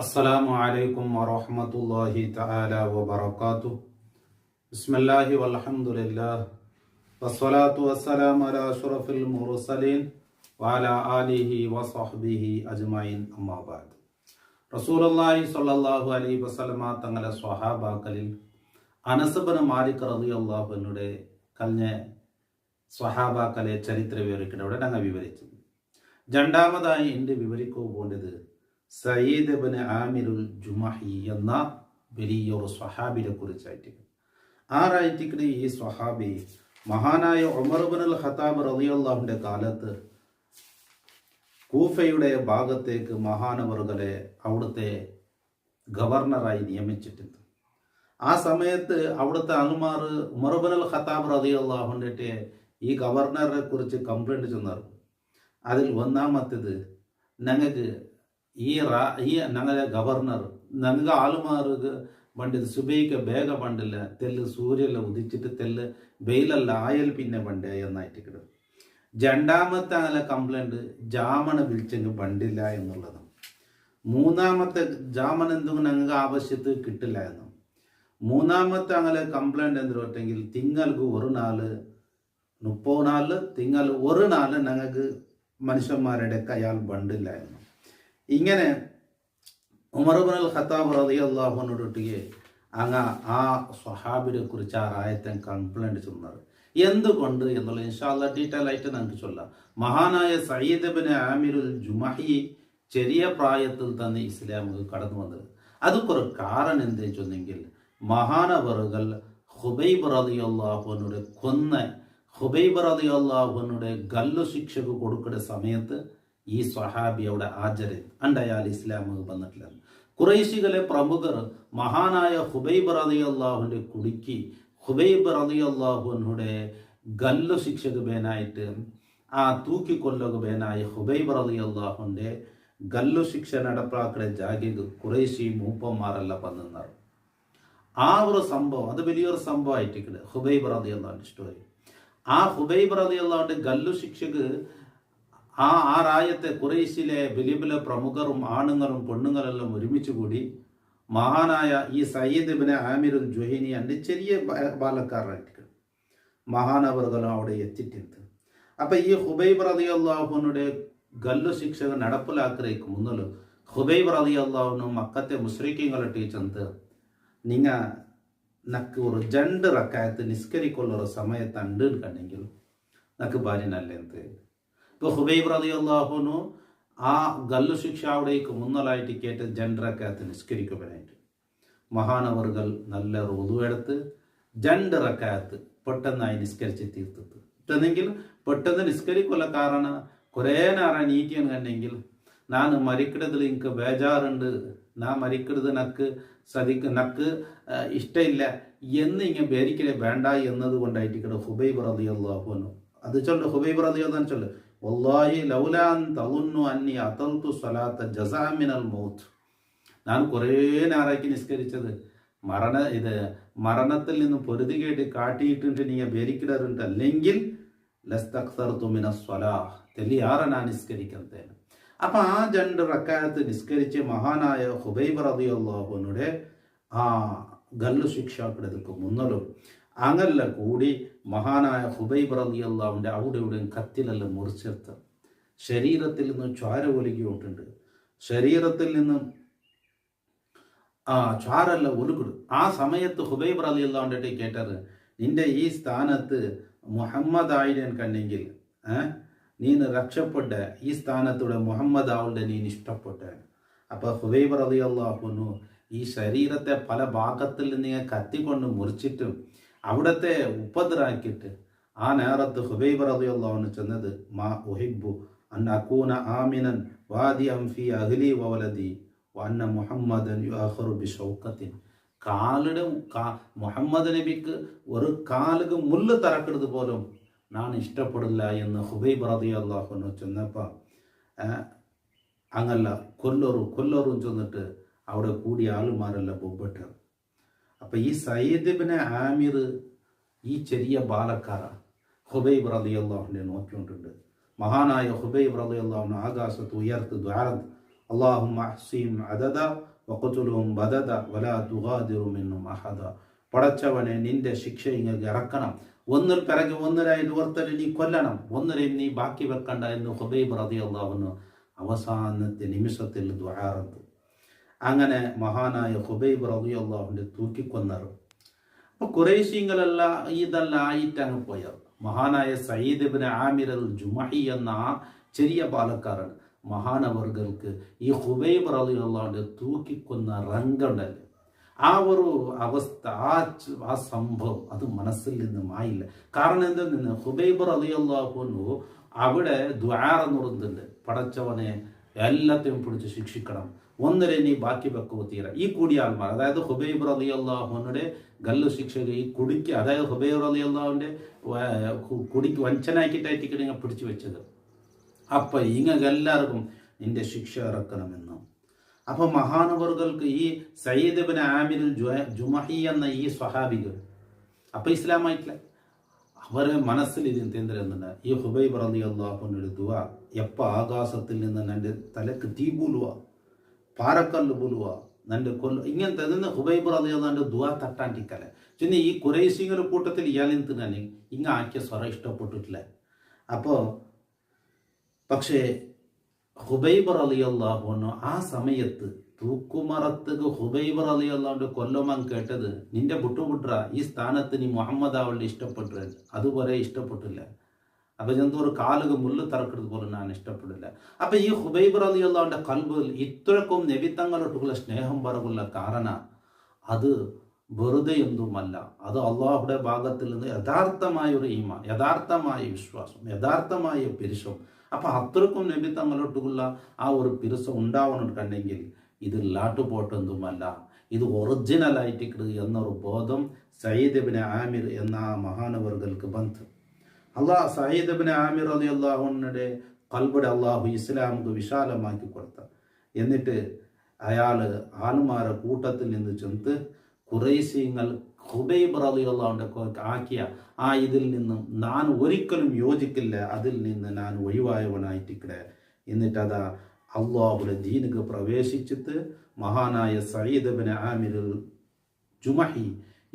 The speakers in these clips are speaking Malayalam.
അസ്സലാമു അലൈക്കും വറഹ്മത്തുള്ളാഹി തആല വബറകാതുഹു. ബിസ്മില്ലാഹി വൽഹംദുലില്ലാഹ് വസ്സലാത്തു വസ്സലാമു അലാ അഷ്റഫിൽ മുർസലീൻ വഅലാ ആലിഹി വസഹ്ബിഹി അജ്മഈൻ. അമ്മാ ബഅദ്. റസൂലുള്ളാഹി സ്വല്ലല്ലാഹു അലൈഹി വസല്ലമ തങ്ങളുടെ സ്വഹാബാക്കളിൽ അനസ് ഇബ്നു മാലിക് റളിയല്ലാഹു അൻഹുടെ കഴിഞ്ഞ സ്വഹാബാക്കളെ ചരിത്ര വിവരിക്കുന്നവിടെ ഞങ്ങൾ വിവരിച്ചു. രണ്ടാമതായി എൻ്റെ വിവരിക്കു പോകേണ്ടത് സയ്യിദ് ഇബ്നു ആമിറുൽ ജുമഹി എന്ന വലിയൊരു സ്വഹാബിനെ കുറിച്ചായിട്ട്. ആരായിട്ട് ഈ സ്വഹാബി മഹാനായ ഉമർ ഇബ്നുൽ ഖത്താബ് റളിയല്ലാഹുവിന്റെ കാലത്ത് കൂഫയുടെ ഭാഗത്തേക്ക് മഹാനവറുകളെ അവിടുത്തെ ഗവർണറായി നിയമിച്ചിട്ടുണ്ട്. ആ സമയത്ത് അവിടുത്തെ അൽമാർ ഉമർ ഇബ്നുൽ ഖത്താബ് റളിയല്ലാഹുവിന്റെ ഈ ഗവർണറെ കുറിച്ച് കംപ്ലൈന്റ് ചെന്നറിഞ്ഞു. അതിൽ ഒന്നാമത്തേത്, ഞങ്ങൾക്ക് ഈ ഞങ്ങളുടെ ഗവർണർ ഞങ്ങൾക്ക് ആളുമാർക്ക് പണ്ടിത് സുബൈക്ക് ಬೇಗ പണ്ടില്ല, തെല്ല് സൂര്യല്ല ഉദിച്ചിട്ട് തെല്ല് വെയിലല്ല ആയൽ പിന്നെ പണ്ടേ എന്നായിട്ട് കിട്ടും. രണ്ടാമത്തെ അങ്ങനെ കംപ്ലൈന്റ് ജാമണ വിളിച്ചെങ്കിൽ പണ്ടില്ല എന്നുള്ളതാണ്. മൂന്നാമത്തെ ജാമൻ എന്തെങ്കിലും ഞങ്ങൾക്ക് ആവശ്യത്തിൽ കിട്ടില്ല എന്നും. മൂന്നാമത്തെ അങ്ങനെ കംപ്ലൈന്റ് എന്തിട്ടെങ്കിൽ തിങ്ങൾക്ക് ഒരു നാള് 30 നാള് തിങ്കൾ ഒരു നാള് ഞങ്ങൾക്ക് മനുഷ്യന്മാരുടെ കയ്യാൽ ബണ്ടില്ല എന്നും. ഇങ്ങനെ ഉമർ ഇബ്നുൽ ഖത്താബ് റളിയല്ലാഹു അൻഹുവിനോടൊട്ടിಗೆ ആ സ്വഹാബിനെ കുറിച്ച് ആ ആയത്തെ കംപ്ലൈന്റ് ചെന്നത് എന്തുകൊണ്ട് എന്നുള്ള ഇൻഷാ അല്ലാഹ് ഡീറ്റെയിൽ ആയിട്ട് നമുക്ക് ചൊല്ലാം. മഹാനായ സയ്യിദ് ഇബ്നു ആമിറുൽ ജുമഹി ചെറിയ പ്രായത്തിൽ തന്നെ ഇസ്ലാമിൽ കടന്നു വന്നത്. അതൊരു കാരണം എന്താ ചൊന്നെങ്കിൽ മഹാനവറുകൾ ഖുബൈബ് റളിയല്ലാഹു അൻഹുവിനെ കൊന്ന ഖുബൈബ് റളിയല്ലാഹു അൻഹുവിന്റെ ഗല്ലു ശിക്ഷക്ക് കൊടുക്കുന്ന സമയത്ത് ഈ സ്വഹാബി അവിടെ ഹാജര് അയാൾ ഇസ്ലാമിൽ വന്നിട്ടില്ല. ഖുറൈശികളെ പ്രമുഖർ മഹാനായ ഖുബൈബ് റളിയല്ലാഹുവിന്റെ കുടുക്കി ഖുബൈബ് റളിയല്ലാഹു അൻഹുയുടെ ഗല്ലു ശിക്ഷക്ക് ബേനായിട്ട് ആ തൂക്കിക്കൊല്ലുക ബേനായ ഖുബൈബ് റളിയല്ലാഹുവിന്റെ ഗല്ലു ശിക്ഷ നടപ്പാക്കുന്ന ജാഗിക്ക് ഖുറൈശി മൂപ്പന്മാരെല്ലാം വന്നിരുന്നു. ആ ഒരു സംഭവം അത് വലിയൊരു സംഭവമായിട്ട് ഖുബൈബ് റളിയല്ലാഹുവിന്റെ സ്റ്റോറി. ആ ഖുബൈബ് റളിയല്ലാഹുവിന്റെ ഗല്ലു ശിക്ഷക്ക് ആ റായത്തെ ഖുറൈശിലെ വലിയ വലിയ പ്രമുഖരും ആണുങ്ങളും പെണ്ണുങ്ങളെല്ലാം ഒരുമിച്ച് കൂടി മഹാനായ ഈ സയ്യിദ് ഇബ്നു ആമിറുൽ ജുഹൈനി എൻ്റെ ചെറിയ ബാലക്കാരനായിട്ട് മഹാനവറുകളും അവിടെ എത്തിയിട്ടുണ്ട്. അപ്പൊ ഈ ഖുബൈബ് റളിയല്ലാഹുവിന്റെ ഗല്ലു ശിക്ഷ നടപ്പിലാക്കുന്നതിന് മുന്നിൽ ഖുബൈബ് റളിയല്ലാഹു മക്കത്തെ മുസ്ലിക്കീങ്ങളെ ചെന്ന് നിങ്ങ നക്ക് ഒരു 2 റക്അത്ത് നിസ്കരിക്കൊള്ളൊരു സമയത്ത് ഉണ്ട് കണ്ടെങ്കിൽ നക്ക് ഭാര്യ നല്ലെന്ത്. ഇപ്പൊ ഖുബൈബ് റളിയല്ലാഹു അൻഹു ആ ഗല്ലു ശിക്ഷ അവിടേക്ക് മുന്നലായിട്ട് കേട്ട് 2 റക്അത്ത് നിസ്കരിക്കുവാനായിട്ട് മഹാനവറുകൾ നല്ല വുളു എടുത്ത് 2 റക്അത്ത് പെട്ടെന്നായി നിസ്കരിച്ച് തീർത്തത്. ഇട്ടെങ്കിൽ പെട്ടെന്ന് നിസ്കരിക്കുള്ള കാരണം കുറേ നേരം നീറ്റിയാണ് കണ്ടെങ്കിൽ ನಾನು ಮರಿಕಿಡದಲ್ಲಿ ಇಂಕ ಬೇಜಾറുണ്ട്, ഞാൻ മരിക്കരുത് നക്ക് നക്ക് ഇഷ്ടമില്ല എന്ന് ഇങ്ങനെ ബേരിക്കലെ വേണ്ട എന്നത് കൊണ്ടായിട്ട് ഖുബൈബ് റളിയല്ലാഹു അൻഹു അത് ചൊല്ല്. ഖുബൈബ് റളിയല്ലാഹു അൻഹു ചൊല്ല്, വല്ലാഹി ലൗലാ അൻ തളുന്നു അന്നി അതൽതു സ്വലാത്ത ജസാ മിനൽ മൗത്ത്. ഞാൻ കുറേ നേരമാക്കി നിസ്കരിച്ചത് മരണത്തിൽ നിന്ന് പൊരുതി കേട്ട് കാട്ടിയിട്ടുണ്ട് നീ ബേരിക്കിടറുണ്ട് അല്ലെങ്കിൽ ലസ്തക്സർതു മിനസ് സ്വലാഹ് തെല്ലിയാറെ ഞാൻ നിസ്കരിക്കുന്നതേന്. അപ്പൊ ആ 2 റക്അത്ത് നിസ്കരിച്ച് മഹാനായ ഖുബൈബ് റളിയല്ലാഹു അൻഹുടെ ആ ഗല്ലു ശിക്ഷാക്കിടക്ക് മുന്നലും അങ്ങല്ല കൂടി മഹാനായ ഖുബൈബ് റളിയല്ലാഹുവിന്റെ അവിടെയും കത്തിലെല്ലാം മുറിച്ചെടുത്ത് ശരീരത്തിൽ നിന്ന് ചോര ഒലിക്കിയിട്ടുണ്ട്. ശരീരത്തിൽ നിന്ന് ചോരെല്ലാം ഒലുകിടും. ആ സമയത്ത് ഖുബൈബ് റളിയല്ലാഹുവിന്റെ കേട്ടത്, നിന്റെ ഈ സ്ഥാനത്ത് മുഹമ്മദ് ആയിരൻ കണ്ടെങ്കിൽ നീന് രക്ഷപ്പെട്ട ഈ സ്ഥാനത്തൂടെ മുഹമ്മദ് ആവുടെ നീ ഇഷ്ടപ്പെട്ട. അപ്പൊ ഖുബൈബ് റളിയല്ലാഹു അൻഹു ഈ ശരീരത്തെ പല ഭാഗത്തിൽ നിന്ന് കത്തിക്കൊണ്ട് മുറിച്ചിട്ടും അവിടത്തെ ഉപദ്രാക്കിയിട്ട് ആ നേരത്ത് ഖുബൈബ് റളിയല്ലാഹു അൻഹു ചെന്നത്, മാ ഉഹിബ്ബു അൻ അകൂന ആമിനൻ വാദിഅൻ ഫീ അഹ്ലി വവലദി വഅന്ന മുഹമ്മദൻ യുഅഖറു ബിശൗഖത്തിൻ. മുഹമ്മദ് നബിക്ക് ഒരു കാലുക്ക് മുള്ളു തറക്കുന്നത് പോലും ഞാൻ ഇഷ്ടപ്പെടില്ല എന്ന് ഖുബൈബ് റളിയല്ലാഹു അൻഹു ചെന്നപ്പോൾ അങ്ങല്ല കൊല്ലറും ചെന്നിട്ട് അവിടെ കൂടിയ ആളുമാരെല്ലാം ബൊബ്ബട്ട്. അപ്പൊ ഈ സയ്യിദ് ഇബ്നു ആമിർ ഈ ചെറിയ ബാലക്കാര ഖുബൈബ് റളിയല്ലാഹുവിനെ നോക്കിക്കൊണ്ടിട്ടുണ്ട്. മഹാനായ ഖുബൈബ് റളിയല്ലാഹു അൻഹു ആകാശത്ത് ഉയർത്ത് ദ്വാരം അല്ലാഹുമ്മ അഹ്സിഹിം അദദ വഖ്തുലുഹും ബദദ വലാ തുഗാദിറു മിൻഹും അഹദ. പടച്ചവനെ, നിന്റെ ശിക്ഷ ഇങ്ങ് ഇറക്കണം, ഒന്നിൽ പിറകെ ഒന്നിനായിട്ട് ഓർത്തല് നീ കൊല്ലണം, ഒന്നിനെയും നീ ബാക്കി വെക്കണ്ട എന്ന് ഹുബൈബ് റളിയല്ലാഹു അൻഹു അവസാനത്തെ നിമിഷത്തിൽ ദുആറത്ത്. അങ്ങനെ മഹാനായ ഹുബൈബ് റളിയല്ലാഹുവിനെ തൂക്കിക്കൊന്നറ്. അപ്പൊ ഖുറൈശികളെല്ലാം ഇതെല്ലാം ആയിട്ട് അങ്ങ് പോയത്. മഹാനായ സയ്യിദ് ഇബ്നു ആമിർ അൽ ജുമഹി എന്ന ആ ചെറിയ പാലക്കാരൻ മഹാനവർഗൾക്ക് ഈ ഹുബൈബ് റളിയല്ലാഹുവിനെ തൂക്കിക്കൊന്ന രംഗമുണ്ടല്ലേ, ആ ഒരു അവസ്ഥ, ആ സംഭവം അത് മനസ്സിൽ നിന്നും ആയില്ല. കാരണം എന്തെന്ന്, ഹുബൈബ് റളിയല്ലാഹു അൻഹു അവിടെ ദുആ എന്നുണ്ട്, പടച്ചവനെ എല്ലാത്തെയും പിടിച്ച് ശിക്ഷിക്കണം, ഒന്നരെ നീ ബാക്കി വെക്കുക തീര. ഈ കൂടിയ ആൾമാർ, അതായത് ഹുബൈബ് റളിയല്ലാഹുവിന്റെ ഗല്ലു ശിക്ഷക ഈ കുടിക്ക്, അതായത് ഹുബൈബ് റളിയല്ലാഹുവിന്റെ കുടിക്ക് വഞ്ചനാക്കിയിട്ടായിട്ട് നിങ്ങൾ പിടിച്ചു വെച്ചത്. അപ്പൊ ഇങ്ങനെ എല്ലാവർക്കും നിന്റെ ശിക്ഷ ഇറക്കണമെന്ന്. അപ്പൊ മഹാനവറുകൾക്ക് ഈ സയ്യിദ് ഇബ്നു ആമിർ ജുമഹി എന്ന ഈ സ്വഹാബികൾ അപ്പൊ ഇസ്ലാമായിട്ടില്ല. അവരെ മനസ്സിൽ ഇത് എന്തിനാ, ഈ ഹുബൈബ് റളിയല്ലാഹുവിന്റെ ദുആ എപ്പ ആകാശത്തിൽ നിന്ന് എൻ്റെ തലക്ക് തീ പൂലുക, പാറക്കല്ല് പൂലുക, എൻ്റെ ഇങ്ങനത്തെ നിന്ന് ഹുബൈബ് റളിയല്ലാഹുവിന്റെ ദുആ തട്ടാണ്ടിക്കല. പിന്നെ ഈ ഖുറൈശികളുടെ കൂട്ടത്തിൽ ഇയാളെന്തിനാണ് ഇങ്ങ ആക്കിയ സ്വരം ഇഷ്ടപ്പെട്ടിട്ടില്ല. അപ്പോൾ പക്ഷേ ഹുബൈബ് റളിയല്ലാഹു അൻഹു ആ സമയത്ത് തൂക്കുമറത്തുക ഹുബൈബ് റളിയല്ലാഹുവിന്റെ കൊല്ലമാൻ കേട്ടത്, നിന്റെ ബുട്ടുബുട്ര ഈ സ്ഥാനത്ത് നീ മുഹമ്മദ് അവളുടെ ഇഷ്ടപ്പെട്ടു, അതുപോലെ ഇഷ്ടപ്പെട്ടില്ല. അപ്പൊ എന്തോ കാലുക മുള്ളു തറക്കുന്നത് പോലെ ഞാൻ ഇഷ്ടപ്പെടില്ല. അപ്പൊ ഈ ഹുബൈബ് റളിയല്ലാഹുവിന്റെ കൽബിൽ ഇത്രക്കും നബിത്തങ്ങളോട്ടുള്ള സ്നേഹം പറകുള്ള കാരണ അത് വെറുതെ എന്തുമല്ല, അത് അള്ളാഹുടെ ഭാഗത്തിൽ നിന്ന് യഥാർത്ഥമായ ഒരു ഈമാൻ, യഥാർത്ഥമായ വിശ്വാസം, യഥാർത്ഥമായ പിരിശം. അപ്പൊ അത്രക്കും നബി തങ്ങളോട്ടുള്ള ആ ഒരു പിരിസം ഉണ്ടാവണമെങ്കിൽ ഇത് ലാട്ടുപോട്ടെന്തുമല്ല, ഇത് ഒറിജിനലായിട്ട് എന്നൊരു ബോധം സയ്യിദ് ഇബ്നു ആമിർ എന്ന ആ മഹാനവർഗൾക്ക് ബന്ധം. സയ്യിദ് ഇബ്നു ആമിർ റളിയല്ലാഹുവിന്റെ ഖൽബിടെ അള്ളാഹു ഇസ്ലാമുക്ക് വിശാലമാക്കി കൊടുത്ത. എന്നിട്ട് അയാള് ആലുമാരെ കൂട്ടത്തിൽ നിന്ന് ചെന്ന് ഖുറൈശിങ്ങൾ ഹുബൈബ് റളിയല്ലാഹുവിന്റെ ആക്കിയ ആ ഇതിൽ നിന്നും ഞാൻ ഒരിക്കലും യോജിക്കില്ല, അതിൽ നിന്ന് ഞാൻ ഒഴിവായവനായിട്ടിക്കടെ. എന്നിട്ട് അതാ അള്ളാഹുടെ ദീനുക്ക് പ്രവേശിച്ചിട്ട് മഹാനായ സയ്യിദ് ഇബ്നു ആമിർ ജുമഹി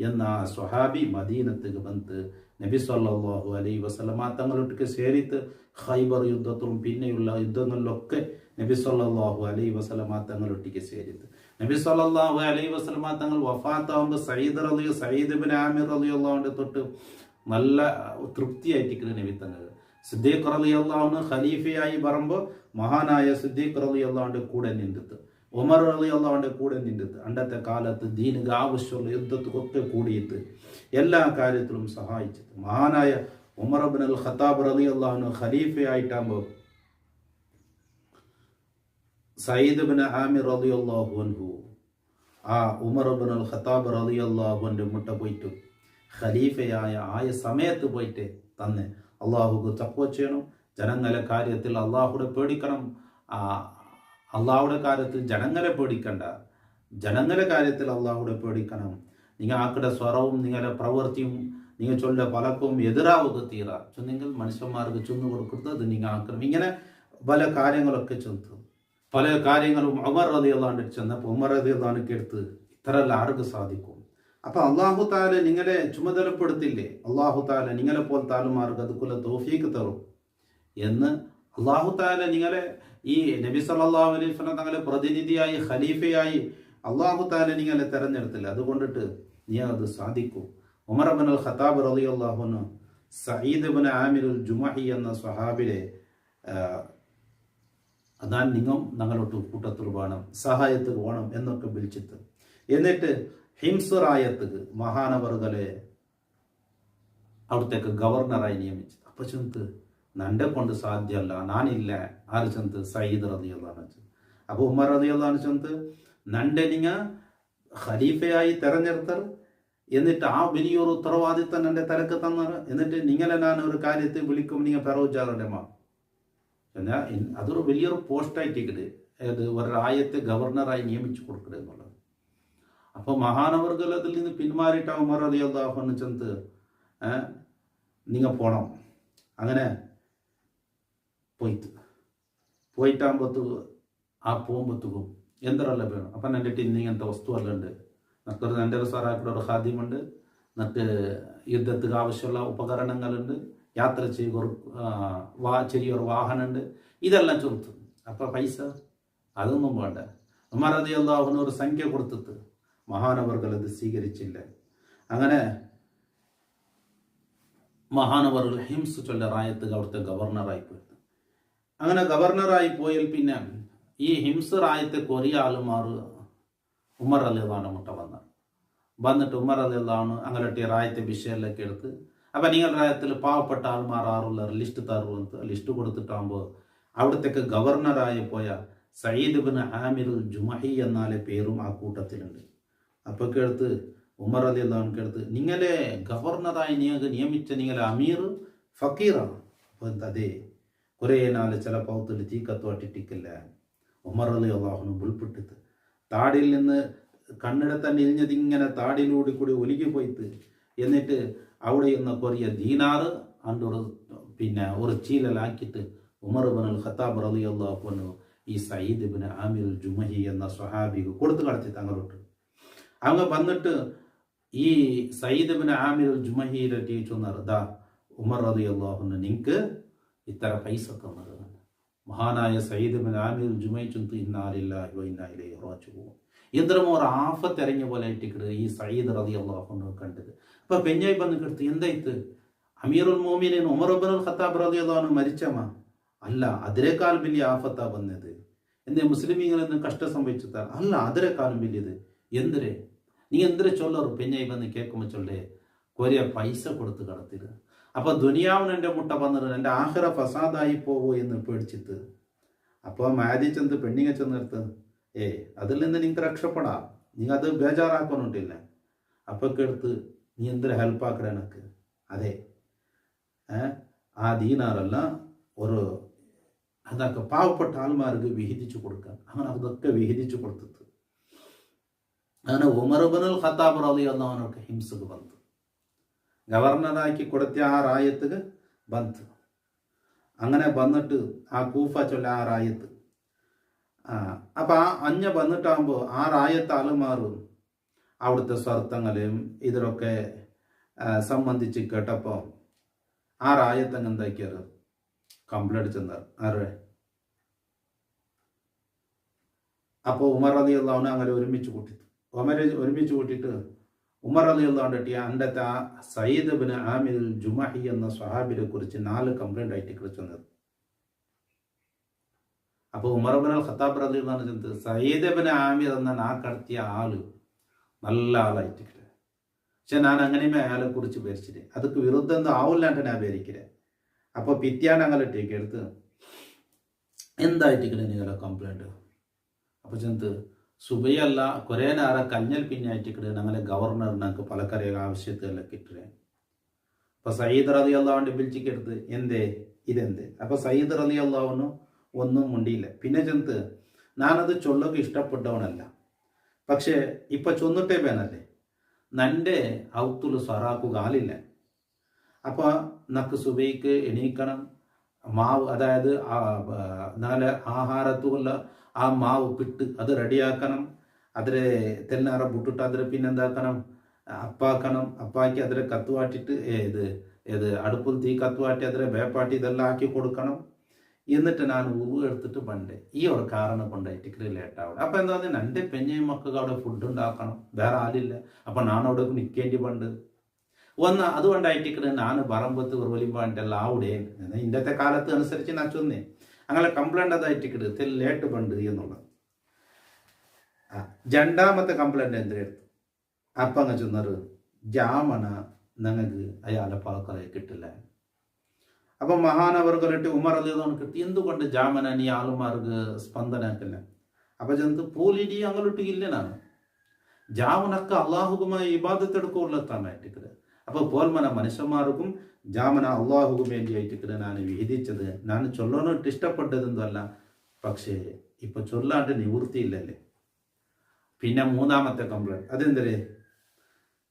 എന്ന സ്വഹാബി മദീനത്തേക്ക് വന്ന് നബി സല്ലല്ലാഹു അലൈഹി വസല്ലമ തങ്ങളൊക്കെ ചേരിത്ത് ഖൈബർ യുദ്ധത്തിലും പിന്നെയുള്ള യുദ്ധങ്ങളിലൊക്കെ നബി സല്ലല്ലാഹു അലൈഹി വസല്ലമ തങ്ങളൊക്കെ ചേരിത്ത്. നബി സല്ലല്ലാഹു അലൈഹി വസല്ലമ തങ്ങൾ വഫാത്താവുമ്പോൾ സയ്യിദ് ഇബ്നു ആമിർ റളിയല്ലാഹുവിന്റെ തൊട്ട് നല്ല തൃപ്തിയായിട്ടിരിക്കുന്ന നബി തങ്ങൾ. സിദ്ദീഖ് റളിയല്ലാഹു അൻഹു ഖലീഫയായി വരുമ്പോൾ മഹാനായ സിദ്ദീഖ് റളിയല്ലാഹുവിന്റെ കൂടെ നിന്നിട്ട്, ഉമർ റളിയല്ലാഹുവിന്റെ കൂടെ നിന്നിട്ട്, അണ്ടത്തെ കാലത്ത് ദീനിക്ക് ആവശ്യമുള്ള യുദ്ധത്തിലൊക്കെ കൂടിയിട്ട് എല്ലാ കാര്യത്തിലും സഹായിച്ചിട്ട് മഹാനായ ഉമർ ഇബ്നുൽ ഖത്താബ് റളിയല്ലാഹു അൻഹു ഖലീഫയായിട്ടാകുമ്പോൾ സയ്യിദ് ഇബ്നു ആമിർ റളിയല്ലാഹു അൻഹു ആ ഉമർ ഇബ്നുൽ ഖത്താബ് റളിയല്ലാഹു അൻഹു മുട്ട പോയിട്ട് ഖലീഫയായ സമയത്ത് പോയിട്ട് തന്നെ അള്ളാഹുക്ക് തഖ്വ ചെയ്യണം, ജനങ്ങളെ കാര്യത്തിൽ അള്ളാഹുടെ പേടിക്കണം, അള്ളാഹുടെ കാര്യത്തിൽ ജനങ്ങളെ പേടിക്കണ്ട, ജനങ്ങളെ കാര്യത്തിൽ അള്ളാഹുടെ പേടിക്കണം. നിങ്ങൾ ആക്കടെ സ്വരവും നിങ്ങളുടെ പ്രവൃത്തിയും നിങ്ങൾ ചൊല്ല പലക്കും എതിരാവുക തീര ചെന്നെങ്കിൽ മനുഷ്യന്മാർക്ക് ചെന്നു കൊടുക്കുന്നത് അത് നിങ്ങൾ ആക്കണം. ഇങ്ങനെ പല കാര്യങ്ങളൊക്കെ ചെന്നു, പല കാര്യങ്ങളും ഉമർ റളിയല്ലാഹു ചെന്നപ്പോൾ ഉമർ റളിയല്ലാഹു എടുത്ത് ഇത്രയെല്ലാം ആർക്ക് സാധിക്കും. അപ്പൊ അള്ളാഹു താല നിങ്ങളെ ചുമതലപ്പെടുത്തില്ലേ, അള്ളാഹു താല നിങ്ങളെ പോലെ താലുമാർക്ക് അതുക്കുള്ള തൗഫീക്ക് തരും എന്ന് അള്ളാഹു താല നിങ്ങളെ ഈ നബി സല്ലല്ലാഹു അലൈഹി വസല്ലം തങ്ങളെ പ്രതിനിധിയായി ഖലീഫയായി അള്ളാഹു താല നിങ്ങളെ തെരഞ്ഞെടുത്തില്ല. അതുകൊണ്ടിട്ട് നീ അത് സാധിക്കൂ. ഉമർ ഇബ്നുൽ ഖത്താബ് റളിയല്ലാഹു അൻഹു സയ്യിദ് ഇബ്നു ആമിർ ജുമഹി എന്ന സ്വഹാബിലെ അതാൻ നിങ്ങൾ ഞങ്ങളോട്ട് കൂട്ടത്തിൽ വേണം, സഹായത്തിൽ വേണം എന്നൊക്കെ വിളിച്ചിട്ട്, എന്നിട്ട് ഹിംസറായത്തുക്ക് മഹാനവറുകളെ അവിടത്തേക്ക് ഗവർണറായി നിയമിച്ചത്. അപ്പൊ ചെന്ത് നന്റെ കൊണ്ട് സാധ്യമല്ല, നാനില്ല. ആര് ചെന്ത് സയ്യിദ് റളിയല്ലാഹു അൻഹു. അപ്പൊ ഉമർ റളിയല്ലാഹു അൻഹു ചെന്ത് നന്റെ നിങ്ങ ഖലീഫയായി തെരഞ്ഞെടുത്തർ, എന്നിട്ട് ആ വലിയൊരു ഉത്തരവാദിത്തം എൻ്റെ തലക്ക് തന്നത്, എന്നിട്ട് നിങ്ങളെ ഞാൻ ഒരു കാര്യത്തെ വിളിക്കും നിങ്ങൾ പെറവുജാറുടെമാ എന്നാൽ അതൊരു വലിയൊരു പോസ്റ്റായിട്ടിട്ട് ഏത് ഒരായത്തെ ഗവർണറായി നിയമിച്ചു കൊടുക്കുക എന്നുള്ളത്. അപ്പൊ മഹാനവർകൾ അതിൽ നിന്ന് പിന്മാറിയിട്ട് ഉമർ റളിയല്ലാഹു അൻഹു ചെന്ന് നിങ്ങൾ പോണം. അങ്ങനെ പോയിട്ടാകുമ്പോൾ ആ പോകുമ്പോഴത്തേക്കും എന്തെല്ലാം വേണം. അപ്പം എൻ്റെ ഇന്നിങ്ങനത്തെ വസ്തുവെല്ലാം ഉണ്ട്. നക്കൊരു എൻ്റെ ഒരു സാറാക്കിയുടെ ഒരു ഖാദ്യമുണ്ട്. എന്നിട്ട് യുദ്ധത്തിന് ആവശ്യമുള്ള ഉപകരണങ്ങളുണ്ട്. യാത്ര ചെയ്യുക ചെറിയൊരു വാഹനമുണ്ട്. ഇതെല്ലാം ചൊലുത്തു. അപ്പം പൈസ അതൊന്നും വേണ്ട. ഉമർ റളിയല്ലാഹു അൻഹു ഒരു സംഖ്യ കൊടുത്തിട്ട് മഹാനവർകൾ അത് സ്വീകരിച്ചില്ല. അങ്ങനെ മഹാനവർകൾ ഹിംസ് ചൊല്ല റായത്ത് അവിടുത്തെ ഗവർണറായി പോയത്. അങ്ങനെ ഗവർണറായി പോയാൽ പിന്നെ ഈ ഹിംസ് റായത്തെ കൊറിയ ആളുമാർ ഉമർ റളിയല്ലാഹു മുട്ട വന്നിട്ട് ഉമർ റളിയല്ലാഹു അങ്ങനത്തെ റായത്തെ വിഷയമെല്ലാം എടുത്ത് അപ്പം നിങ്ങൾ റായത്തിൽ പാവപ്പെട്ട ആൾമാർ ആറുള്ള ലിസ്റ്റ് തരുന്നത് ലിസ്റ്റ് കൊടുത്തിട്ടാകുമ്പോൾ അവിടത്തേക്ക് ഗവർണറായി പോയ സയ്യിദ് ഇബ്നു ആമിറുൽ ജുമഹി എന്നാലെ പേരും ആ കൂട്ടത്തിലുണ്ട്. അപ്പോൾ കേൾത്ത് ഉമർ റളിയല്ലാഹു കേൾത്ത് നിങ്ങളെ ഗവർണറായി നിങ്ങൾക്ക് നിയമിച്ച നിങ്ങളെ അമീർ ഫക്കീറാണ്. അപ്പോൾ അതെ കുറേ നാല് ചില പൗത്തിൽ തീക്കത്തോട്ടിട്ടിക്കില്ല. ഉമർ റളിയല്ലാഹു ഉൾപ്പെട്ടിട്ട് താടിയിൽ നിന്ന് കണ്ണിട തന്നെ ഇരിഞ്ഞതിങ്ങനെ താടിയിലൂടെ കൂടി ഒലികി പോയിട്ട് എന്നിട്ട് അവിടെ നിന്ന് കുറേ ദീനാറ് അണ്ടൊരു പിന്നെ ഒരു ചീലലാക്കിയിട്ട് ഉമർ ഇബ്നുൽ ഖത്താബ് റളിയല്ലാഹു അൻഹു ഈ സയ്യിദ് ഇബ്നു ആമിറുൽ ജുമഹി എന്ന സ്വഹാബിക്ക് കൊടുത്തു കടത്തി തങ്ങളോട്ട്. அவங்க വന്നിട്ട് ഈ സയ്യിദ് ഇബ്നു ആമിറുൽ ജുമഹിയുടെ ടീച്ചർ ദാ ഉമർ റളിയല്ലാഹു അൻഹു നിങ്ങൾക്ക് ഇത്ര പൈസ തന്നത്. മഹാനായ സയ്യിദ് ഇബ്നു ആമിറുൽ ജുമഹി ചൊന്തു ഇന്നാ ലില്ലാഹി വ ഇന്നാ ഇലൈഹി റാജിഊൻ. എന്തിനും ഒരു ആഫത്ത് ഇറങ്ങിയ പോലെ ആയിട്ടിട്ട് ഈ സയ്യിദ് റളിയല്ലാഹു അൻഹു കണ്ടത്. അപ്പം പെഞ്ഞായി വന്ന് കിടത്ത് എന്തായിത്ത് അമീറുൽ മോമിനീൻ ഉമർ ഇബ്നുൽ ഖത്താബ് റളിയല്ലാഹു അൻഹു മരിച്ചമാ അല്ല അതിനേക്കാൾ വലിയ ആഫത്താ വന്നത്. എന്തേ മുസ്ലിമീങ്ങളെന്ന് കഷ്ടം സംഭവിച്ചതാ അല്ല അതിനേക്കാളും വലിയത് എന്തിരെ നീ എന്തിരെ ചൊല്ലറ് പെഞ്ഞായി വന്ന് കേൾക്കുമ്പോൾ ചൊല്ലേ കൊറിയ പൈസ കൊടുത്ത് കടത്തിത്. അപ്പൊ ദുനിയാവിന് എൻ്റെ മുട്ട വന്നിട്ട് എൻ്റെ ആഖിറ ഫസാദായി പോവോ എന്ന് പേടിച്ചിട്ട് അപ്പോൾ മാതി ചെന്ന് പെണ്ണിങ്ങ ചെന്നെടുത്ത് അതിൽ നിന്ന് നിങ്ങൾക്ക് രക്ഷപ്പെടാം, നിങ്ങൾ അത് ബേജാറാക്കാനുണ്ടില്ല. അപ്പോൾ കേടുത്ത് നീ എന്തൊരു ഹെൽപ്പാക്കട എനക്ക് അതെ ആ ദീനാറല്ല ഒരു അതൊക്കെ പാവപ്പെട്ട ആൾമാർക്ക് വിഹിതിച്ചു കൊടുക്കാൻ അങ്ങനെ അതൊക്കെ വിഹിതിച്ചു കൊടുത്തത്. അങ്ങനെ ഉമർ ഇബ്നുൽ ഖത്താബ് റളിയല്ലാഹു അൻഹു ഹിംസക്ക് ಬಂತು. ഗവർണറാക്കി കൊടുത്ത ആ റായത്തുക്ക് ಬಂತು. അങ്ങനെ വന്നിട്ട് ആ കൂഫ ചൊല്ല ആ റായത്ത് അപ്പം ആ അഞ്ഞ വന്നിട്ടാകുമ്പോൾ ആ റായത്ത് ആളുമാറും അവിടുത്തെ സ്വാർത്ഥങ്ങളെയും ഇതിലൊക്കെ സംബന്ധിച്ച് കേട്ടപ്പോൾ ആ റായത്തങ്ങ് എന്താക്കിയാറ് കംപ്ലൈൻറ്റ് ചെന്നാർ ആരുടെ. അപ്പോൾ ഉമർ റളിയല്ലാഹു അൻഹു അങ്ങനെ ഒരുമിച്ച് കൂട്ടിയിട്ട് ഉമർ റളിയല്ലാഹു അൻഹു അണ്ടത്തെ ആ സയ്യിദ് ഇബ്നു ആമിറുൽ ജുമഹി എന്ന സ്വഹാബിനെ കുറിച്ച് 4 കംപ്ലൈൻറ്റ് ആയിട്ട് ചെന്നത്. അപ്പോൾ ഉമർ ഇബ്നുൽ ഖത്താബ് റളിയല്ലാഹു അൻഹു സയ്യിദ് ഇബ്നു ആമിർ എന്ന നാ കടത്തിയ ആള് നല്ല ആളായിട്ട് പക്ഷെ ഞാൻ അങ്ങനെയുമേ അയാളെ കുറിച്ച് ഭരിച്ചിട്ട് അതൊക്കെ വിരുദ്ധം ആവില്ലാണ്ട് ഞാൻ ഭരിക്കേ. അപ്പോൾ പിത്യാൻ അങ്ങോട്ടേക്ക് എടുത്ത് എന്തായിട്ടിക്കണേ നിങ്ങളെ കംപ്ലൈൻറ്റ്. അപ്പോൾ ചെന്ന് സുബൈയല്ല കുറേ നേരം കഞ്ഞൽ പിന്നായിട്ടിക്കണേ ഞങ്ങളെ ഗവർണർ ഞങ്ങൾക്ക് പലക്കറിയ ആവശ്യത്തിലെല്ലാം കിട്ടേ. അപ്പോൾ സയ്യിദ് റളിയല്ലാഹു അൻഹു വിളിച്ചിക്കെടുത്ത് എന്തേ ഇതെന്തേ. അപ്പോൾ സയ്യിദ് റളിയല്ലാഹു അൻഹു ഒന്നും മുണ്ടിയില്ല. പിന്നെ ചെന്ന് ഞാനത് ചൊല്ലൊക്കെ ഇഷ്ടപ്പെട്ടവനല്ല, പക്ഷേ ഇപ്പം ചൊന്നിട്ടേ വേനല്ലേ നൻ്റെ ഔത്തുല് സ്വറാക്കു കാലില്ല. അപ്പോൾ നക്ക് സുബൈക്ക് എണീക്കണം, മാവ് അതായത് നല്ല ആഹാരത്തുള്ള ആ മാവ് പിട്ട് അത് റെഡിയാക്കണം, അതിൽ തെല്ലാറ ബുട്ടിട്ട് അതിൽ പിന്നെന്താക്കണം അപ്പാക്കി അതിൽ കത്തുവാട്ടിട്ട് അടുപ്പിൽ തീ കത്തുവാട്ടി അതിൽ വേപ്പാട്ടി ഇതെല്ലാം ആക്കി കൊടുക്കണം. എന്നിട്ട് ഞാൻ ഉവ് എടുത്തിട്ട് പണ്ട് ഈ ഒരു കാരണം കൊണ്ടായിട്ട് ലേറ്റാവും. അപ്പം എന്താ എൻ്റെ പെഞ്ഞയും മക്കൾക്ക് അവിടെ ഫുഡ് ഉണ്ടാക്കണം, വേറെ ആളില്ല. അപ്പം ഞാനവിടെ നിൽക്കേണ്ടി പണ്ട് അതുകൊണ്ടായിട്ട് ഞാൻ പറമ്പത്ത് വലിയുമ്പോഴല്ല അവിടെ ഇന്നത്തെ കാലത്ത് അനുസരിച്ച് ഞാൻ ചൊന്നേ അങ്ങനെ കംപ്ലൈൻറ്റ് അതായിട്ട് ലേറ്റ് പണ്ട് എന്നുള്ളത്. രണ്ടാമത്തെ കംപ്ലൈൻറ്റ് എന്തെടുത്തു അപ്പം അങ്ങ് ചെന്നത് ജാമന ഞങ്ങൾക്ക് അയാളെ പാൽക്കറയെ കിട്ടില്ല. അപ്പം മഹാനവർകളിട്ട് ഉമർ റളിയല്ലാഹു അൻഹു കിട്ടി എന്തുകൊണ്ട് ജാമന നീ ആളുമാർക്ക് സ്പന്ദനാക്കില്ല. അപ്പം ചെന്ന് പോലിടി അങ്ങോട്ട് ഇല്ല ഞാൻ ജാമനൊക്കെ അള്ളാഹുക്കുമായി ഇബാദത്തെടുക്കുള്ളത്താനായിട്ട്. അപ്പോൾ പോൽമന മനുഷ്യന്മാർക്കും ജാമന അള്ളാഹുക്ക് വേണ്ടിയായിട്ട് ഞാൻ വിഹിതിച്ചത് ഞാൻ ചൊല്ലാനായിട്ട് ഇഷ്ടപ്പെട്ടതെന്തല്ല, പക്ഷേ ഇപ്പം ചൊല്ലാണ്ട് നിവൃത്തിയില്ലല്ലേ. പിന്നെ മൂന്നാമത്തെ കംപ്ലൈൻറ്റ് അതെന്തരേ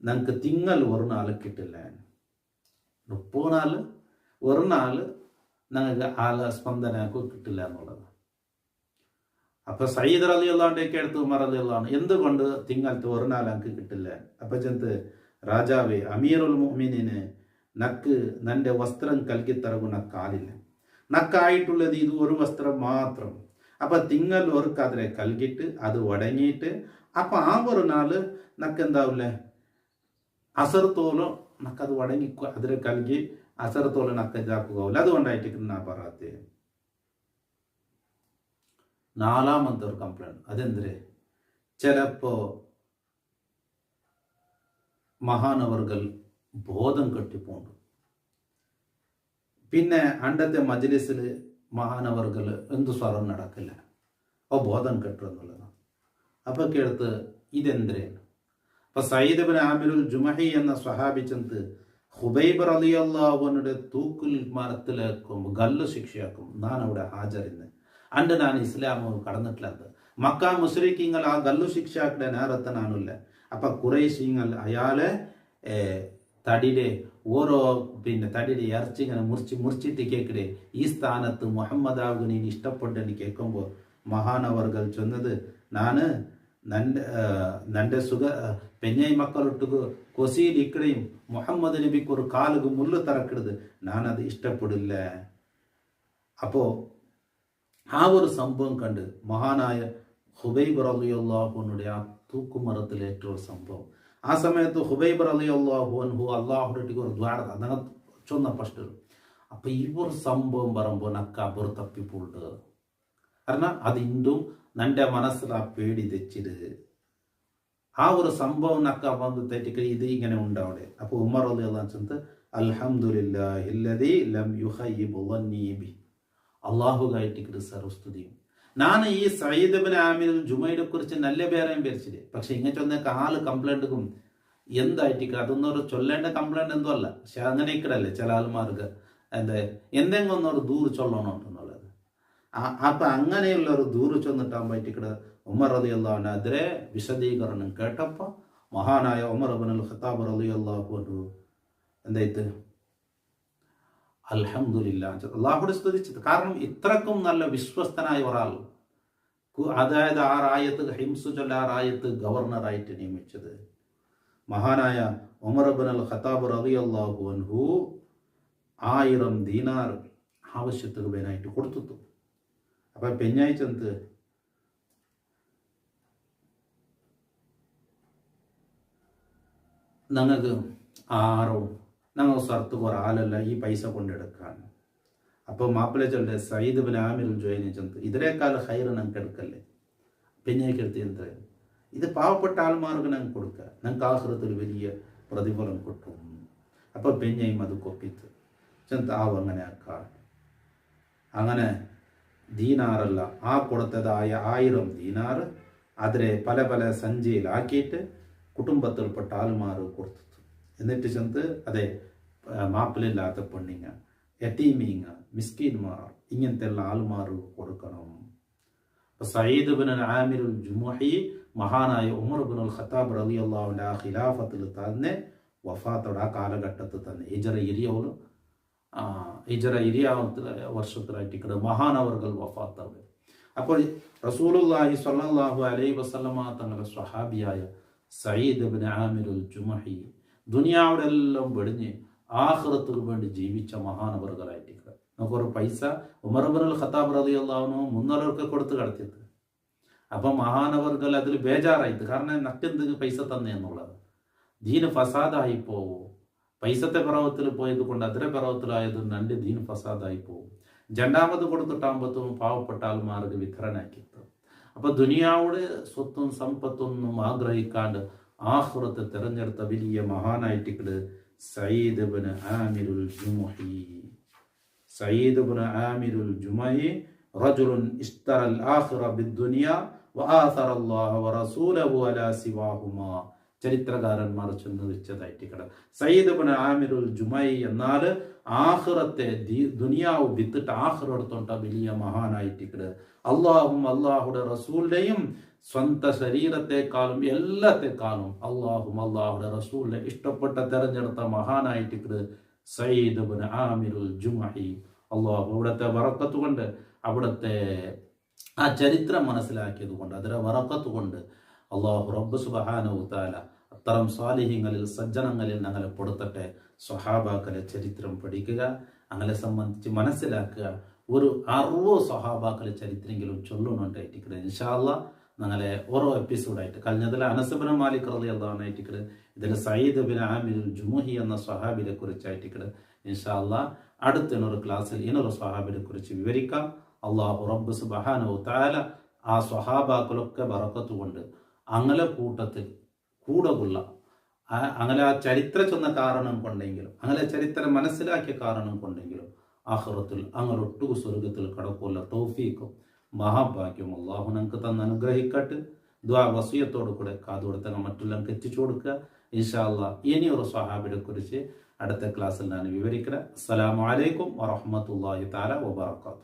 ഞങ്ങൾക്ക് തിങ്ങൽ ഒരു നാൾ കിട്ടില്ല, 30 നാൾ ഒരു നാൾ ഞങ്ങൾക്ക് ആളെ സ്പന്ദനക്ക് കിട്ടില്ല എന്നുള്ളത്. അപ്പൊ സയ്യിദ് റളിയല്ലാഹുവിന്റെ അടുത്ത് ഉമർ റളിയല്ലാഹു എന്തുകൊണ്ട് തിങ്കളത്ത് ഒരു നാൾ അനക്ക് കിട്ടില്ല? അപ്പൊ ചെന്ത് രാജാവേ അമീറുൽ മുഅ്മിനീന് നക്ക് നന്റെ വസ്ത്രം കൽക്കിത്തറകു നക്കാലില്ല, നക്കായിട്ടുള്ളത് ഇത് ഒരു വസ്ത്രം മാത്രം. അപ്പൊ തിങ്കൾ ഒരുക്ക് അതിലെ കൽകിട്ട് അത് ഉടങ്ങിയിട്ട് അപ്പൊ ആ ഒരു നാള് നക്കെന്താവില്ലേ അസർത്തോലോ നക്കത് വടങ്ങി അതിലെ കൽകി അസർത്തോലോ നക്ക ജാക്കുകയില്ല. അതുകൊണ്ടായിട്ട് നാ പറയാത്ത നാലാമത്തെ ഒരു കംപ്ലൈന്റ് അതെന്തേ ചിലപ്പോ മഹാനവർകൾ ബോധം കെട്ടിപ്പോണ്ട്, പിന്നെ അണ്ടത്തെ മജ്ലിസിൽ മഹാനവർകൾ എന്തു സ്വരം നടക്കില്ല, ഓ ബോധം കെട്ടു എന്നുള്ളതാണ്. അപ്പൊ കേൾത്ത് ഇതെന്തേ? അപ്പൊ സയ്യിദ് ഇബ്നു ആമിറുൽ ജുമഹി എന്ന സ്വഹാബി ചെന്ന് ഹുബൈബ് റളിയല്ലാഹുവിന്റെ തൂക്കിൽ മരത്തിലേക്കും ഗല്ല് ശിക്ഷയാക്കും ഞാൻ അവിടെ ഹാജറിന്ന് അണ്ട് ഞാൻ ഇസ്ലാമു കടന്നിട്ടില്ലത്. മക്ക മുസ്ലിക്കീങ്ങൾ ആ ഗല്ലു ശിക്ഷാക്കിടെ നേരത്തെ നാനില്ല. അപ്പൊ കുറേശീങ്ങൾ അയാളെ തടിയുടെ ഓരോ തടിയുടെ ഇറച്ചി ഇങ്ങനെ മുറിച്ചിട്ട് കേൾക്കടേ ഈ സ്ഥാനത്ത് മുഹമ്മദ് ആവുക നീ ഇഷ്ടപ്പെട്ടെന്ന് കേൾക്കുമ്പോൾ മഹാനവർകൾ ചൊന്നത് നാന് നന്റെ സുഖ പെഞ്ഞൈ മക്കളൊട്ടുക്ക് കൊസിയിൽ ഇക്കടെയും മുഹമ്മദ് നബിക്ക് ഒരു കാലുക്ക് മുള്ളു തറക്കിടത് ഞാനത് ഇഷ്ടപ്പെടില്ല. അപ്പോ ആ ഒരു സംഭവം കണ്ട് മഹാനായ ഹുബൈബ് റളിയല്ലാഹുവിന്റെ ആ തൂക്കുമരത്തിലേറ്റൊരു സംഭവം. ആ സമയത്ത് ഹുബൈബ് റളിയല്ലാഹു അൻഹു അള്ളാഹുടെ ഒരു ദ്വാര അതങ്ങനെ ചൊന്ന ഫസ്റ്റ്. അപ്പൊ ഈ ഒരു സംഭവം പറയുമ്പോൾ നക്ക അവർ തപ്പിപ്പോട്ട്, കാരണം അത് ഇന്നും നന്റെ മനസ്സിൽ ആ പേടി തെച്ചിട് ആ ഒരു സംഭവം നക്ക വന്ന് തെറ്റിക്ക ഇത് ഇങ്ങനെ ഉണ്ടാവിടെ. അപ്പൊ ഉമർ റളിയല്ലാഹു അൻഹു അൽഹംദുലില്ലാഹില്ലദീ ലം യുഖയ്യിബ് ളന്നി ബി, അള്ളാഹുകായിട്ട് സർവസ്തുതിയും. ഞാൻ ഈ സയ്യിദ് ഇബ്നു ആമിറുൽ ജുമൈനെ കുറിച്ച് നല്ല പേരെയും പേരിച്ചില്ലേ, പക്ഷെ ഇങ്ങനെ ചൊന്ന കാല് കംപ്ലൈന്റും എന്തായിട്ട് അതൊന്നൊരു ചൊല്ലേണ്ട കംപ്ലൈന്റ് എന്തോ അല്ല. പക്ഷെ അങ്ങനെ ഇക്കടല്ലേ ചില ആൾമാർക്ക് എന്തെങ്കിലും ഒന്നൊരു ദൂർ ചൊല്ലണമെന്നുള്ളത്. അപ്പൊ അങ്ങനെയുള്ള ഒരു ദൂറ് ചൊന്നിട്ടാകുമ്പോയിട്ട് ഇക്കടെ ഉമർ റളിയല്ലാഹു അതിരെ വിശദീകരണം കേട്ടപ്പോ മഹാനായ ഉമർ ഇബ്നുൽ ഖത്താബ് റളിയല്ലാഹു അൻഹു എന്തായിട്ട് അൽഹംദുലില്ലാഹ് അള്ളാഹുടെ സ്തുതിച്ചത്. കാരണം ഇത്രക്കും നല്ല വിശ്വസ്തനായ ഒരാൾ, അതായത് ആ റായത്ത് ഹിംസു ചൊല്ല ആ റായത്ത് ഗവർണറായിട്ട് നിയമിച്ചത് മഹാനായ ഉമർ ഇബ്നുൽ ഖത്താബ് റളിയല്ലാഹു അൻഹു 1000 ദീനാർ ആവശ്യത്തിന് വേനായിട്ട് കൊടുത്തു. അപ്പൊ പെഞ്ഞാഴ്ചന്ത് ഞങ്ങൾക്ക് ആറോ ഞങ്ങൾ സ്ഥലത്ത് കുറെ ആളല്ല ഈ പൈസ കൊണ്ടെടുക്കാൻ. അപ്പോൾ മാപ്പിള ചൊല്ലെ സയ്യിദ് ഇബ്നു ആമിറുൽ ജുമഹി ചെന്ന് ഇതിനേക്കാൾ ഹൈർ ഞങ്ങൾക്ക് എടുക്കല്ലേ, പെഞ്ഞയ്ക്ക് എടുത്ത് എന്താ ഇത് പാവപ്പെട്ട ആൾമാർക്ക് ഞങ്ങൾക്ക് കൊടുക്കുക, ഞങ്ങൾക്ക് ആഖിറത്തിൽ വലിയ പ്രതിഫലം കിട്ടും. അപ്പോൾ പെഞ്ഞയും അത് കൊപ്പിത്ത് ചെന്ന് ആവും അങ്ങനെ ആക്കാൻ. അങ്ങനെ ദീനാറല്ല ആ കൊടുത്തതായ 1000 ദീനാർ അതിലെ പല പല സഞ്ചിയിലാക്കിയിട്ട് കുടുംബത്തിൽപ്പെട്ട ആൾമാർ കൊടുത്തു. എന്നിട്ട് ചെന്ന് അതെ മാപ്പിളില്ലാത്ത പെണ്ണിങ്ങ, യതീമീങ്ങ, മിസ്കീന്മാർ ഇങ്ങനത്തെ എല്ലാ ആൾമാർ കൊടുക്കണം. അപ്പൊ സയ്യിദ് ഇബ്നു ആമിറുൽ ജുമഹി മഹാനായ ഉമർ ഇബ്നുൽ ഖത്താബ് റളിയല്ലാഹുവിന്റെ ആ ഖിലാഫത്തിൽ തന്നെ വഫാത്തോടെ ആ കാലഘട്ടത്തിൽ തന്നെ ഹിജറ 20 വർഷത്തിലായിട്ട് ഇവിടെ മഹാനവർകൾ വഫാത്താവ്. അപ്പോൾ റസൂലുള്ളാഹി സ്വല്ലല്ലാഹു അലൈഹി വസല്ലമ തങ്ങളുടെ സ്വഹാബിയായ സയ്യിദ് ഇബ്നു ആമിറുൽ ജുമഹി ദുനിയാവിടെ എല്ലാം വെടിഞ്ഞ് ആഖിറത്തിന് വേണ്ടി ജീവിച്ച മഹാനവർകളായിട്ട് നമുക്കൊരു പൈസ ഉമർ ഇബ്നുൽ ഖത്താബ് റളിയല്ലാഹു അൻഹു 300 കൊടുത്ത് കടത്തിയത്. അപ്പം മഹാനവർകൾ അതിൽ ബേജാറായിട്ട്, കാരണം നക്കെന്ത് പൈസ തന്നെ എന്നുള്ളത് ദീന് ഫസാദായി പോവും. പൈസത്തെ പിറവത്തിൽ പോയത് കൊണ്ട് അതിരെ പിറവത്തിലായത് രണ്ട് ദീൻ ഫസാദായി പോവും. രണ്ടാമത് കൊടുത്തിട്ടാകുമ്പോഴത്തും പാവപ്പെട്ട ആൾമാർക്ക് വിതരണാക്കിತ್ತು. അപ്പൊ ദുനിയാവുടെ സ്വത്തും സമ്പത്തൊന്നും ആഗ്രഹിക്കാണ്ട് ആഖിറത്തെ തിരഞ്ഞെടുത്ത വലിയ മഹാനായിട്ട് സയ്യിദ് ഇബ്നു ആമിറുൽ ജുമഹി. സയ്യിദ് ഇബ്നു ആമിറുൽ ജുമഹി റജുലുൻ ഇസ്തറൽ ആഖിറ ബിദ്ദുനിയ വആസറ അല്ലാഹ വറസൂലഹു അലാ സിവാഹുമാ. ചരിത്രകാരന്മാർ ചെന്ന് വെച്ചതായിട്ട് സയ്യിദ് ഇബ്നു ആമിറുൽ ജുമഹി എന്നാൽ ആഖിറത്തെ ദുനിയാവ് വിത്തിട്ട് ആഖിറ എടുത്തോണ്ട വലിയ മഹാനായിട്ട് അള്ളാഹും അള്ളാഹുടെ റസൂലിന്റെയും സ്വന്തം ശരീരത്തെക്കാളും എല്ലാത്തെക്കാളും അള്ളാഹും അള്ളാഹുടെ റസൂലിനെ ഇഷ്ടപ്പെട്ട തെരഞ്ഞെടുത്ത മഹാനായിട്ട് സയ്യിദ് ഇബ്നു ആമിറുൽ ജുമഹി. അള്ളാഹു അവിടുത്തെ ബറക്കത്ത് കൊണ്ട് അവിടുത്തെ ആ ചരിത്രം മനസ്സിലാക്കിയത് കൊണ്ട് അതിലെ വറക്കത്ത് കൊണ്ട് അള്ളാഹു റബ്ബ് സുബ്ഹാനഹു തആല അത്തരം സ്വാലിഹീങ്ങളിൽ സജ്ജനങ്ങളിൽ ഞങ്ങളെ പെടുത്തട്ടെ. സ്വഹാബാക്കളെ ചരിത്രം പഠിക്കുക, അങ്ങനെ സംബന്ധിച്ച് മനസ്സിലാക്കുക. ഒരു 60 സ്വഹാബാക്കളെ ചരിത്രമെങ്കിലും ചൊല്ലുന്നുണ്ടായിട്ടിക്കട് ഇൻഷാ അല്ലാഹ്. ഞങ്ങളെ ഓരോ എപ്പിസോഡായിട്ട് കഴിഞ്ഞതിൽ അനസ് ബിൻ മാലിക് റളിയല്ലാഹു അൻഹു ആയിട്ടിക്കട്, ഇതിൽ സയ്യിദ് ബിൻ ആമിർ ജുമുഹി എന്ന സ്വഹാബിനെ കുറിച്ചായിട്ടിക്കട് ഇൻഷാ അല്ലാഹ്. അടുത്തൊരു ക്ലാസ്സിൽ ഇനൊരു സ്വഹാബിനെ കുറിച്ച് വിവരിക്കാം. അള്ളാഹു റബ്ബ് സുബ്ഹാനഹു തആല ആ സ്വഹാബാക്കളൊക്കെ ബറക്കത്ത് കൊണ്ട് അങ്ങനെ കൂട്ടത്തിൽ കൂടെയുള്ള അങ്ങനെ ആ ചരിത്ര ചെന്ന കാരണം കൊണ്ടെങ്കിലും അങ്ങനെ ചരിത്രം മനസ്സിലാക്കിയ കാരണം കൊണ്ടെങ്കിലും ആഖിറത്തിൽ അങ്ങനൊട്ടു സ്വർഗത്തിൽ കടക്കുള്ള തൗഫീഖും മഹാഭാഗ്യവും അള്ളാഹു ഞങ്ങൾക്ക് തന്ന് അനുഗ്രഹിക്കട്ടെ. ദുആ വസിയത്തോടു കൂടെ കാതുകൊടുത്തങ്ങ് മറ്റുള്ളവർക്ക് എത്തിച്ചു കൊടുക്കുക ഇൻഷാ അല്ലാഹ്. ഇനിയൊരു സ്വഹാബിനെ കുറിച്ച് അടുത്ത ക്ലാസ്സിൽ ഞാൻ വിവരിക്കണം. അസ്സലാമു അലൈക്കും വറഹ്മത്തുള്ളാഹി തആല വബറകാതുഹു.